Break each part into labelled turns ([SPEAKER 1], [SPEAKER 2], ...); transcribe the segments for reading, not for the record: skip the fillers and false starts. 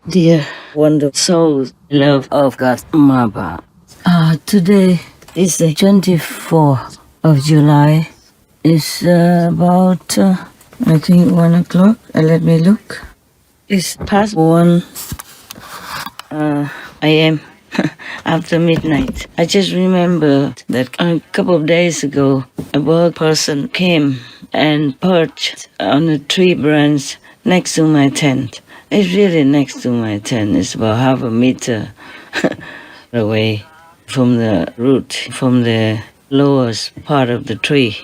[SPEAKER 1] Dear wonderful souls, love of God, Maba. Today is the 24th of July. It's about, I think, 1 o'clock. Let me look. It's past 1 a.m. after midnight. I just remember that a couple of days ago, a bird person came and perched on a tree branch next to my tent. It's really next to my tent. It's about half a meter away from the root, from the lowest part of the tree.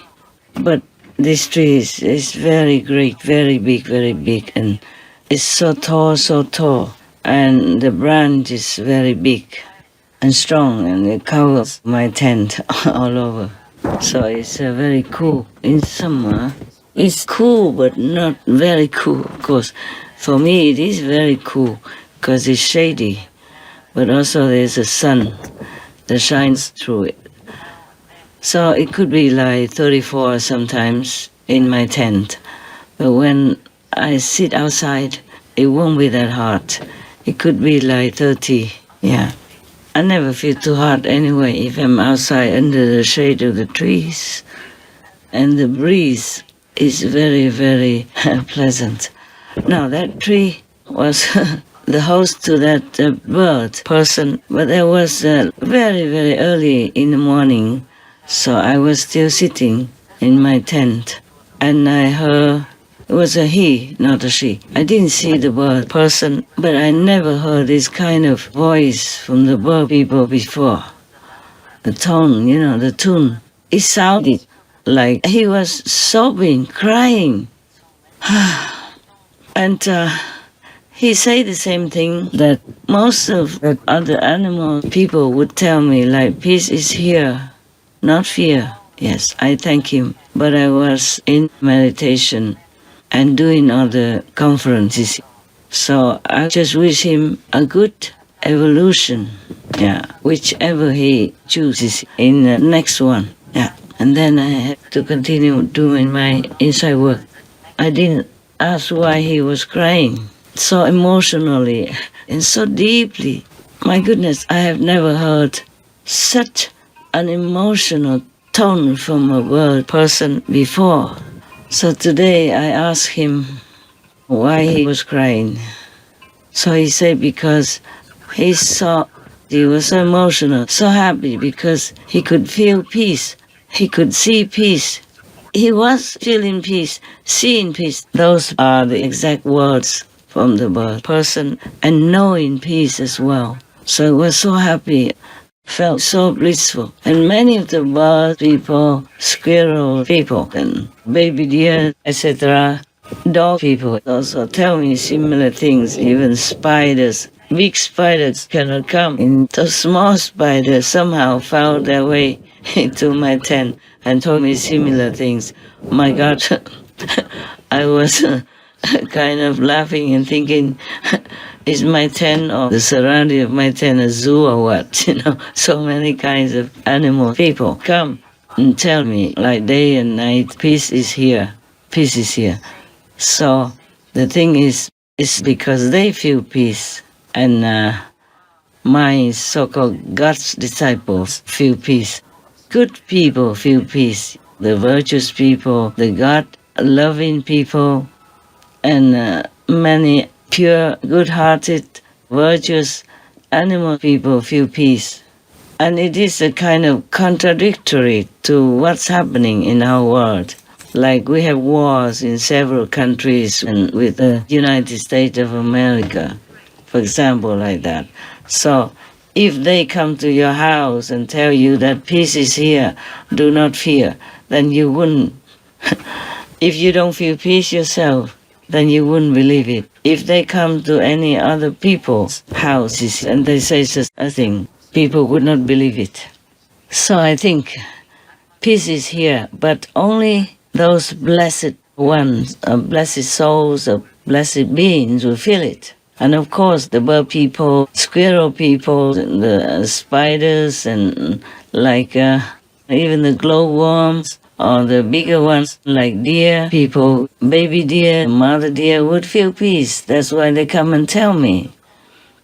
[SPEAKER 1] But this tree is very great, very big, and it's so tall, and the branch is very big and strong, and it covers my tent all over. So it's very cool. In summer, it's cool, but not very cool, of course. For me, it is very cool because it's shady, but also there's a sun that shines through it. So it could be like 34 sometimes in my tent. But when I sit outside, it won't be that hot. It could be like 30, yeah. I never feel too hot anyway if I'm outside under the shade of the trees. And the breeze is very pleasant. Now, that tree was the host to that bird person, but that was very early in the morning, so I was still sitting in my tent, and I heard it was a he, not a she. I didn't see the bird person, but I never heard this kind of voice from the bird people before. The tone, the tune, it sounded like he was sobbing, crying. And he said the same thing that most of the other animal people would tell me, like, peace is here, not fear. Yes, I thank him. But I was in meditation and doing other conferences. So I just wish him a good evolution, yeah, whichever he chooses in the next one. Yeah. And then I have to continue doing my inside work. I didn't ask why he was crying so emotionally and so deeply. My goodness, I have never heard such an emotional tone from a bird person before. So today I asked him why he was crying. So he said because he was so emotional, so happy because he could feel peace. He could see peace. He was feeling peace, seeing peace. Those are the exact words from the bird person, and knowing peace as well. So I was so happy, felt so blissful. And many of the bird people, squirrel people, and baby deer, etc., dog people also tell me similar things. Even spiders, big spiders cannot come. And the small spiders somehow found their way into my tent and told me similar things. My God, I was kind of laughing and thinking, is my tent or the surrounding of my tent a zoo or what? So many kinds of animal people come and tell me, like day and night, peace is here, peace is here. So the thing is, it's because they feel peace, and my so-called God's disciples feel peace. Good people feel peace. The virtuous people, the God-loving people, and many pure, good-hearted, virtuous animal people feel peace. And it is a kind of contradictory to what's happening in our world. Like we have wars in several countries and with the United States of America, for example, like that. So if they come to your house and tell you that peace is here, do not fear, then you wouldn't. If you don't feel peace yourself, then you wouldn't believe it. If they come to any other people's houses and they say such a thing, people would not believe it. So I think peace is here, but only those blessed ones, blessed souls, blessed beings will feel it. And of course, the bird people, squirrel people, and the spiders, and like even the glowworms, or the bigger ones like deer people, baby deer, mother deer would feel peace. That's why they come and tell me.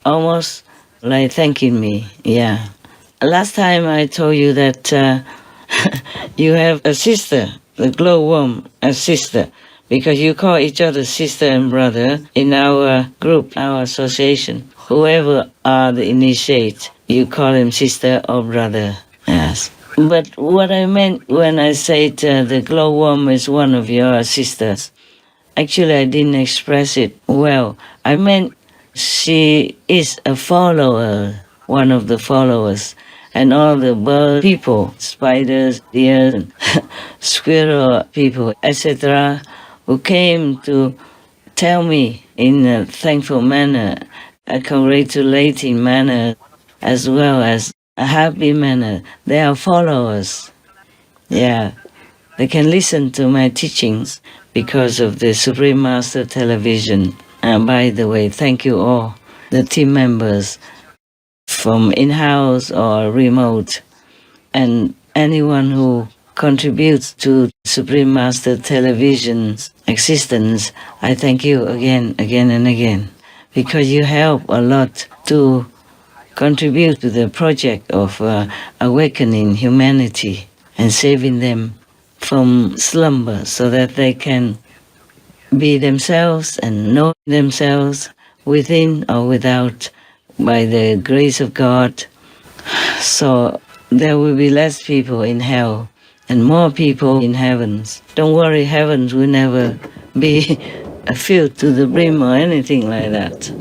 [SPEAKER 1] almost like thanking me. Yeah. Last time I told you that you have a sister, the glowworm, a sister, because you call each other sister and brother in our group, our association. Whoever are the initiate, you call him sister or brother. Yes. But what I meant when I said the glowworm is one of your sisters, actually I didn't express it well. I meant she is a follower, one of the followers. And all the bird people, spiders, deer, and squirrel people, etc., who came to tell me in a thankful manner, a congratulating manner, as well as a happy manner. They are followers. Yeah, they can listen to my teachings because of the Supreme Master Television. And by the way, thank you all, the team members from in-house or remote, and anyone who contributes to Supreme Master Television's existence. I thank you again, again and again, because you help a lot to contribute to the project of awakening humanity and saving them from slumber so that they can be themselves and know themselves within or without by the grace of God. So there will be less people in hell and more people in heavens. Don't worry, heavens will never be filled to the brim or anything like that.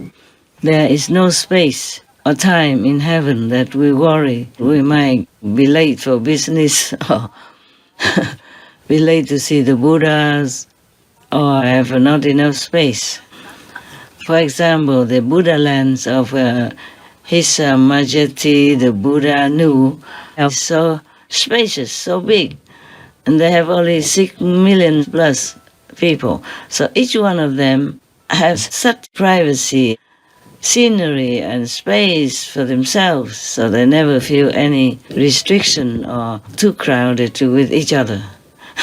[SPEAKER 1] There is no space or time in heaven that we worry we might be late for business or be late to see the Buddhas or have not enough space. For example, the Buddha lands of His Majesty the Buddha Nu are so spacious, so big, and they have only 6 million plus people. So each one of them has such privacy, scenery and space for themselves, so they never feel any restriction or too crowded with each other.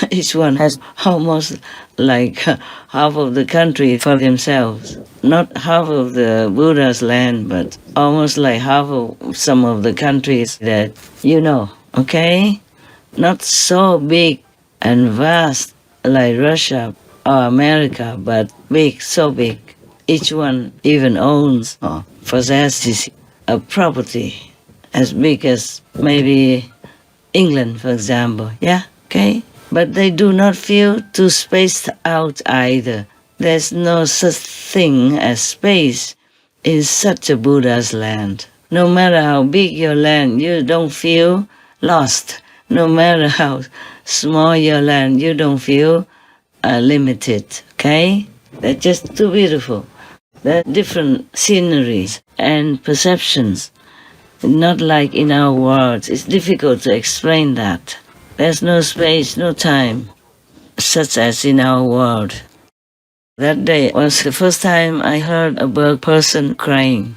[SPEAKER 1] Each one has almost like half of the country for themselves. Not half of the Buddha's land, but almost like half of some of the countries that you know, okay? Not so big and vast like Russia or America, but big, so big. Each one even owns or possesses a property as big as maybe England, for example. Yeah, okay? But they do not feel too spaced out either. There's no such thing as space in such a Buddha's land. No matter how big your land, you don't feel lost. No matter how small your land, you don't feel limited, okay? They're just too beautiful. There are different sceneries and perceptions. Not like in our world. It's difficult to explain that. There's no space, no time, such as in our world. That day was the first time I heard a bird person crying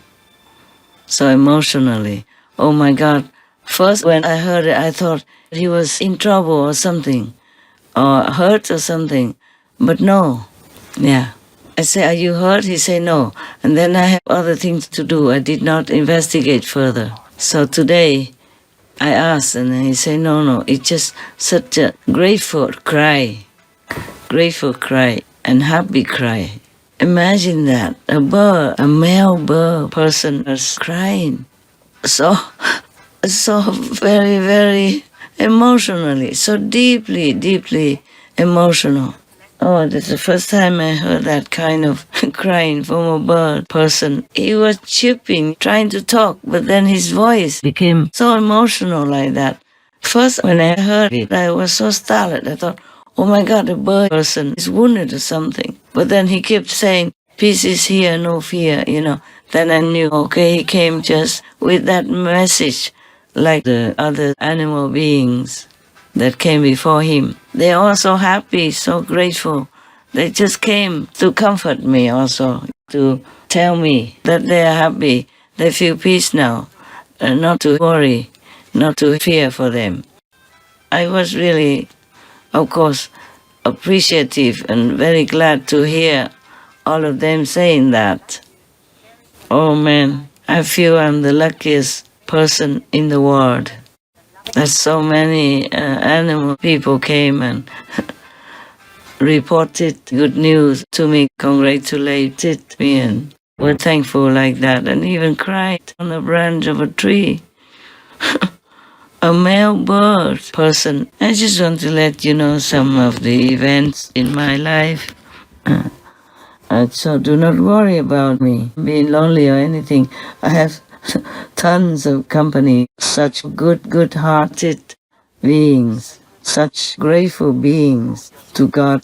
[SPEAKER 1] so emotionally. Oh my God. First, when I heard it, I thought he was in trouble or something, or hurt or something. But no. Yeah. I say, are you hurt? He say, no. And then I have other things to do. I did not investigate further. So today, I asked, and he said, no, it's just such a grateful cry, and happy cry. Imagine that, a bird, a male bird person is crying. So very, very emotionally, so deeply emotional. Oh, that's the first time I heard that kind of crying from a bird person. He was chirping, trying to talk, but then his voice became so emotional like that. First, when I heard it, I was so startled. I thought, oh my God, the bird person is wounded or something. But then he kept saying, peace is here, no fear, Then I knew, okay, he came just with that message, like the other animal beings that came before him. They're all so happy, so grateful. They just came to comfort me also, to tell me that they are happy. They feel peace now, and not to worry, not to fear for them. I was really, of course, appreciative and very glad to hear all of them saying that. Oh man, I feel I'm the luckiest person in the world. That so many animal people came and reported good news to me, congratulated me, and were thankful like that, and even cried on a branch of a tree. A male bird person. I just want to let you know some of the events in my life. So do not worry about me being lonely or anything. I have tons of company, such good-hearted beings, such grateful beings to God.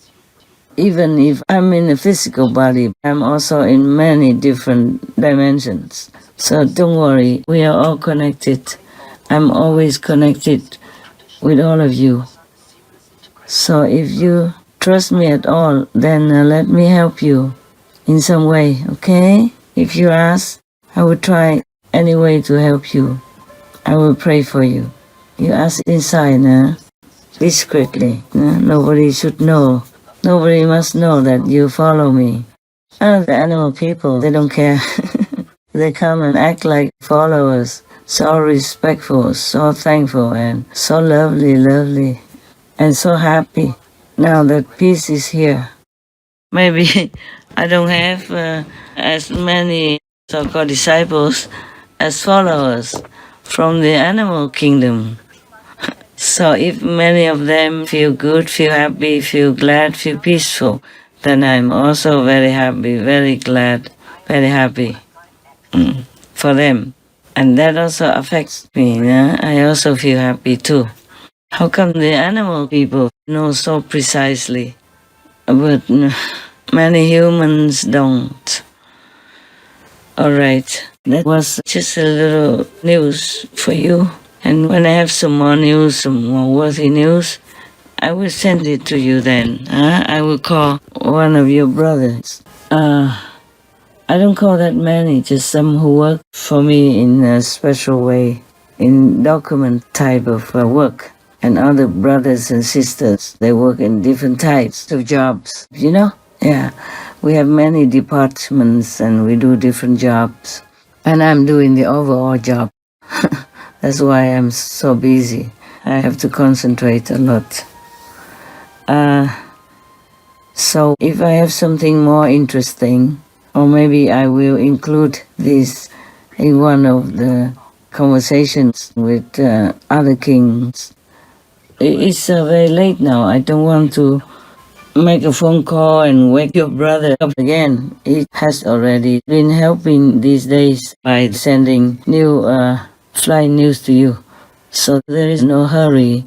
[SPEAKER 1] Even if I'm in a physical body, I'm also in many different dimensions. So don't worry, we are all connected. I'm always connected with all of you. So if you trust me at all, then let me help you in some way, okay? If you ask, I will try any way to help you. I will pray for you. You ask inside, discreetly. Nobody should know. Nobody must know that you follow me. The animal people, they don't care. They come and act like followers. So respectful, so thankful, and so lovely, and so happy. Now that peace is here. Maybe I don't have as many so-called disciples as followers from the animal kingdom. So if many of them feel good, feel happy, feel glad, feel peaceful, then I'm also very happy, very glad, very happy for them. And that also affects me. I also feel happy too. How come the animal people know so precisely, but many humans don't? All right, that was just a little news for you. And when I have some more news, some more worthy news, I will send it to you then. I will call one of your brothers. I don't call that many, just some who work for me in a special way, in document type of work. And other brothers and sisters, they work in different types of jobs, Yeah, we have many departments and we do different jobs. And I'm doing the overall job. That's why I'm so busy. I have to concentrate a lot. So if I have something more interesting, or maybe I will include this in one of the conversations with other kings. It's very late now. I don't want to make a phone call and wake your brother up again. He has already been helping these days by sending new flying news to you. So there is no hurry.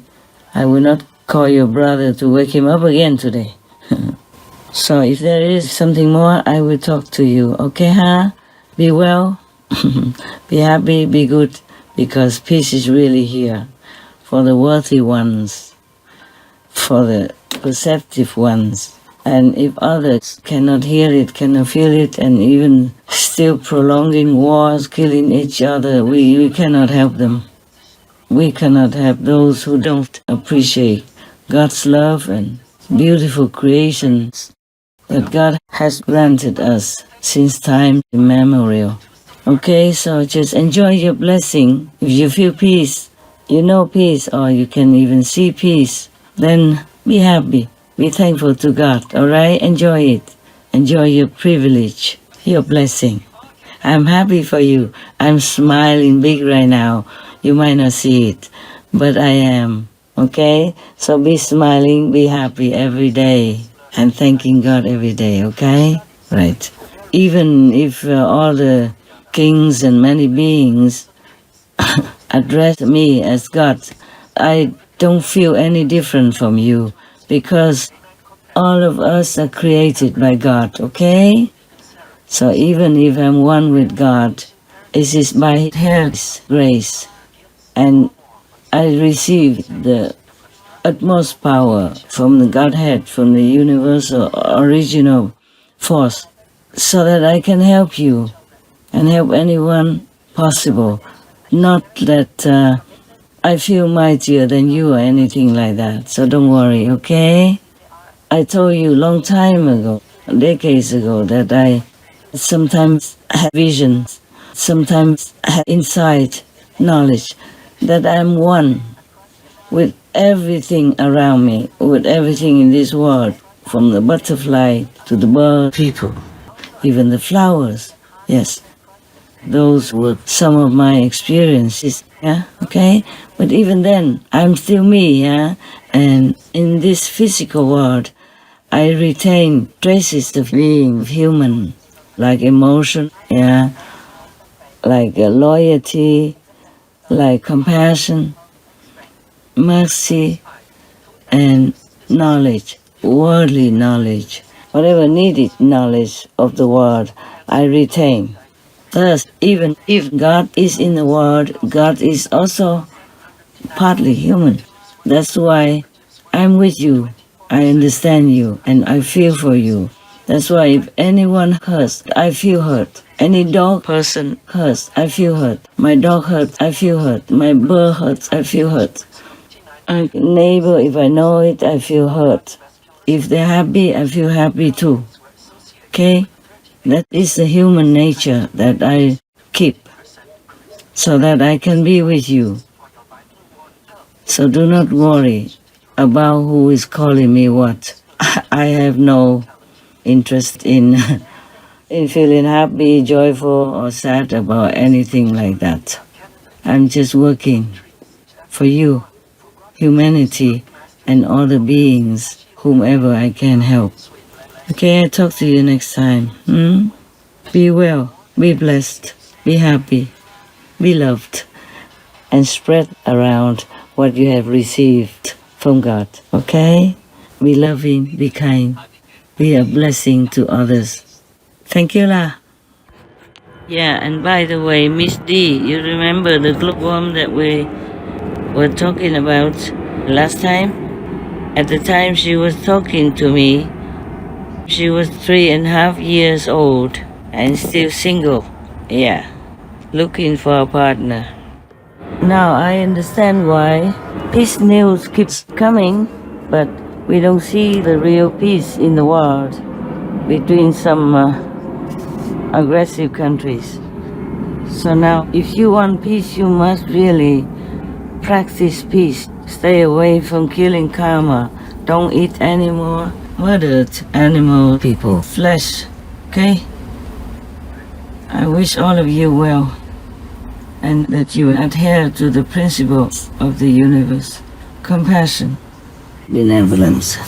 [SPEAKER 1] I will not call your brother to wake him up again today. So if there is something more, I will talk to you. Okay, huh? Be well, be happy, be good, because peace is really here for the worthy ones, for the perceptive ones. And if others cannot hear it, cannot feel it, and even still prolonging wars, killing each other, we cannot help them. We cannot help those who don't appreciate God's love and beautiful creations that God has granted us since time immemorial. Okay, so just enjoy your blessing. If you feel peace, you know peace, or you can even see peace, then be happy. Be thankful to God, alright? Enjoy it. Enjoy your privilege, your blessing. I'm happy for you. I'm smiling big right now. You might not see it, but I am. Okay? So be smiling, be happy every day, and thanking God every day, okay? Right. Even if all the kings and many beings address me as God, I don't feel any different from you, because all of us are created by God, okay? So even if I'm one with God, it is by His grace, and I receive the utmost power from the Godhead, from the universal original force, so that I can help you and help anyone possible. Not that I feel mightier than you or anything like that, so don't worry, okay? I told you a long time ago, decades ago, that I sometimes have visions sometimes have insight, knowledge that I'm one with everything around me, with everything in this world, from the butterfly to the bird, people, even the flowers. Yes, those were some of my experiences. Yeah, okay? But even then, I'm still me, yeah? And in this physical world, I retain traces of being human, like emotion, yeah, like loyalty, like compassion, mercy, and knowledge, worldly knowledge. Whatever needed knowledge of the world, I retain. Thus, even if God is in the world, God is also partly human. That's why I'm with you. I understand you and I feel for you. That's why if anyone hurts, I feel hurt. Any dog person hurts, I feel hurt. My dog hurts, I feel hurt. My bird hurts, I feel hurt. A neighbor, if I know it, I feel hurt. If they're happy, I feel happy too. Okay? That is the human nature that I keep so that I can be with you. So do not worry about who is calling me what. I have no interest in in feeling happy, joyful, or sad about anything like that. I'm just working for you, humanity, and all the beings, whomever I can help. Okay, I'll talk to you next time. Be well, be blessed, be happy, be loved, and spread around what you have received from God. Okay? Be loving, be kind, be a blessing to others. Thank you lah. Yeah, and by the way, Miss D, you remember the glowworm that we were talking about last time? At the time she was talking to me, she was 3.5 years old and still single. Yeah, looking for a partner. Now I understand why peace news keeps coming, but we don't see the real peace in the world between some aggressive countries. So now, if you want peace, you must really practice peace. Stay away from killing karma. Don't eat any more murdered animal people, flesh. Okay? I wish all of you well and that you adhere to the principles of the universe. Compassion, benevolence,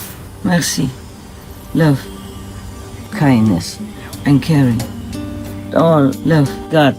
[SPEAKER 1] mercy, love, kindness, and caring. All love God